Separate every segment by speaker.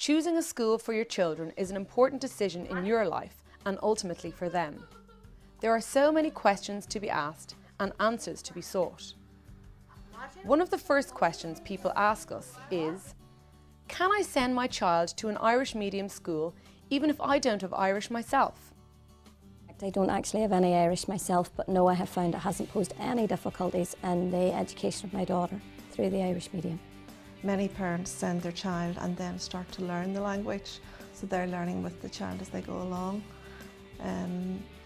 Speaker 1: Choosing a school for your children is an important decision in your life and ultimately for them. There are so many questions to be asked and answers to be sought. One of the first questions people ask us is, can I send my child to an Irish medium school even if I don't have Irish myself?
Speaker 2: I don't actually have any Irish myself, but no, I have found it hasn't posed any difficulties in the education of my daughter through the Irish medium.
Speaker 3: Many parents send their child and then start to learn the language, so they're learning with the child as they go along.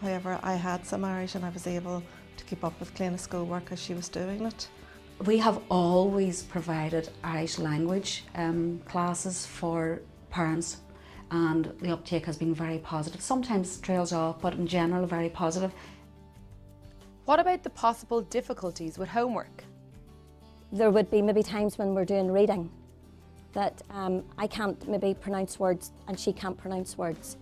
Speaker 3: However, I had some Irish and I was able to keep up with Clean schoolwork as she was doing it.
Speaker 4: We have always provided Irish language classes for parents, and the uptake has been very positive. Sometimes trails off, but in general very positive.
Speaker 1: What about the possible difficulties with homework?
Speaker 2: There would be maybe times when we're doing reading that I can't maybe pronounce words and she can't pronounce words.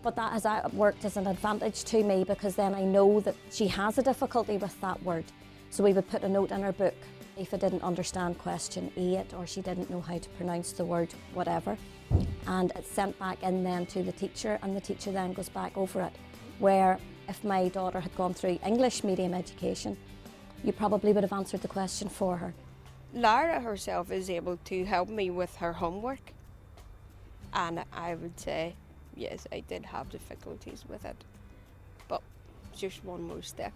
Speaker 2: But that has worked as an advantage to me, because then I know that she has a difficulty with that word. So we would put a note in her book if I didn't understand question 8 or she didn't know how to pronounce the word whatever. And it's sent back in then to the teacher, and the teacher then goes back over it. Where if my daughter had gone through English medium education, you probably would have answered the question for her.
Speaker 5: Lara herself is able to help me with her homework, and I would say yes, I did have difficulties with it, but just one more step.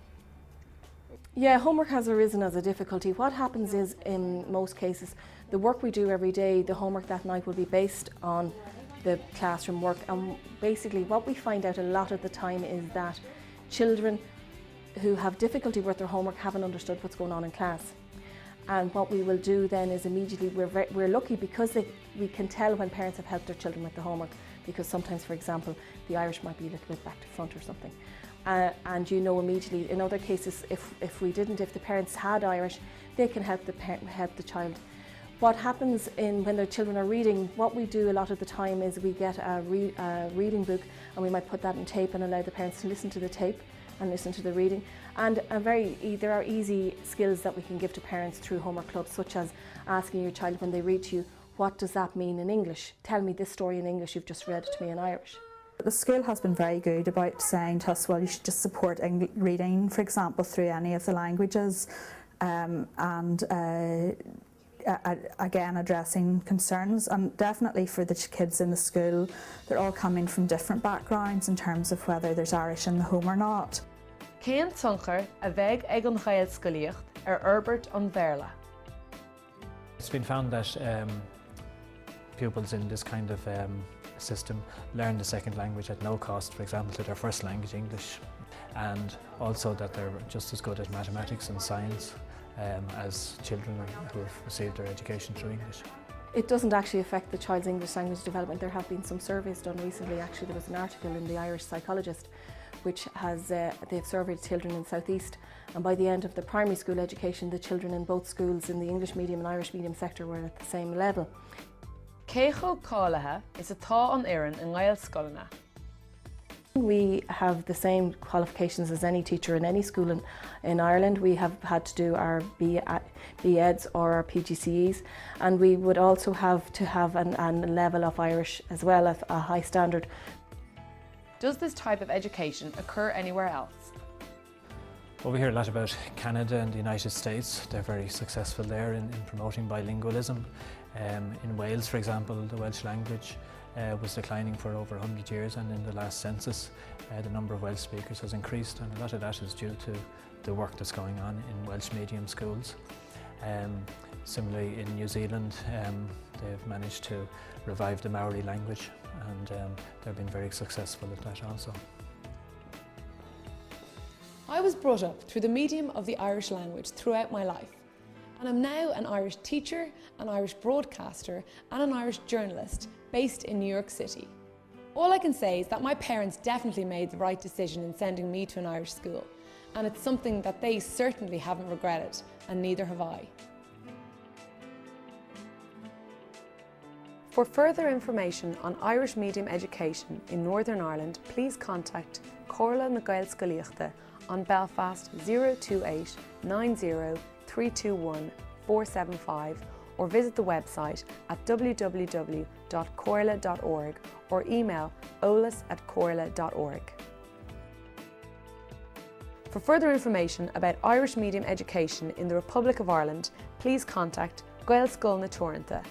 Speaker 6: Yeah, homework has arisen as a difficulty. What happens is, in most cases, the work we do every day, the homework that night will be based on the classroom work, and basically what we find out a lot of the time is that children who have difficulty with their homework haven't understood what's going on in class. And what we will do then is immediately, we're lucky because we can tell when parents have helped their children with the homework, because sometimes, for example, the Irish might be a little bit back to front or something. And you know immediately. In other cases, if the parents had Irish, they can help the child. What happens when their children are reading, what we do a lot of the time is we get a reading book, and we might put that on tape and allow the parents to listen to the tape and listen to the reading. And there are easy skills that we can give to parents through homework clubs, such as asking your child when they read to you, what does that mean in English? Tell me this story in English, you've just read it to me in Irish.
Speaker 7: The school has been very good about saying to us, well, you should just support reading, for example, through any of the languages, again addressing concerns. And definitely for the kids in the school, they're all coming from different backgrounds in terms of whether there's Irish in the home or not.
Speaker 1: Cén tunchar a bheith ag an Gaelscoilíocht Herbert an Bhéarla.
Speaker 8: It's been found that pupils in this kind of system learn the second language at no cost, for example, to their first language, English, and also that they're just as good at mathematics and science as children who have received their education through English.
Speaker 6: It doesn't actually affect the child's English language development. There have been some surveys done recently. Actually, there was an article in the Irish Psychologist which has, they've surveyed children in South East, and by the end of the primary school education, the children in both schools in the English medium and Irish medium sector were at the same level.
Speaker 1: Cécho cáileatha is atá an Éireann in Gaelscoileanna.
Speaker 6: We have the same qualifications as any teacher in any school in Ireland. We have had to do our BEds or our PGCEs, and we would also have to have a level of Irish as well, at a high standard.
Speaker 1: Does this type of education occur anywhere else?
Speaker 8: Well, we hear a lot about Canada and the United States. They're very successful there in promoting bilingualism. In Wales, for example, the Welsh language was declining for over 100 years, and in the last census the number of Welsh speakers has increased, and a lot of that is due to the work that's going on in Welsh medium schools. Similarly, in New Zealand, they've managed to revive the Maori language, and they've been very successful at that also.
Speaker 1: I was brought up through the medium of the Irish language throughout my life, and I'm now an Irish teacher, an Irish broadcaster and an Irish journalist based in New York City. All I can say is that my parents definitely made the right decision in sending me to an Irish school, and it's something that they certainly haven't regretted, and neither have I. For further information on Irish medium education in Northern Ireland, please contact Comhairle na Gaelscoilíochta on Belfast 028 90 321 475 or visit the website at www.corla.org or email olas@corla.org. For further information about Irish medium education in the Republic of Ireland, please contact Gael Scoilna Torranta,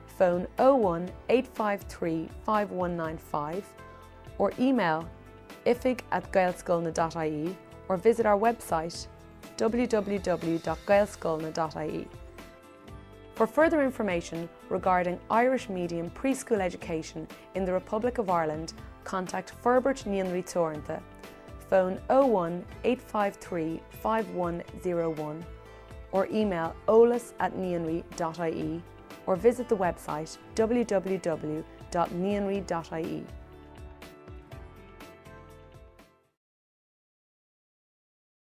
Speaker 1: phone 01 853 5195 or email ifig@gaelscoilna.ie or visit our website www.gaelscoilna.ie. For further information regarding Irish medium preschool education in the Republic of Ireland, contact Ferbert Nianri Torranta, phone 01 853 5101 or email olas@nianri.ie or visit the website www.nianri.ie.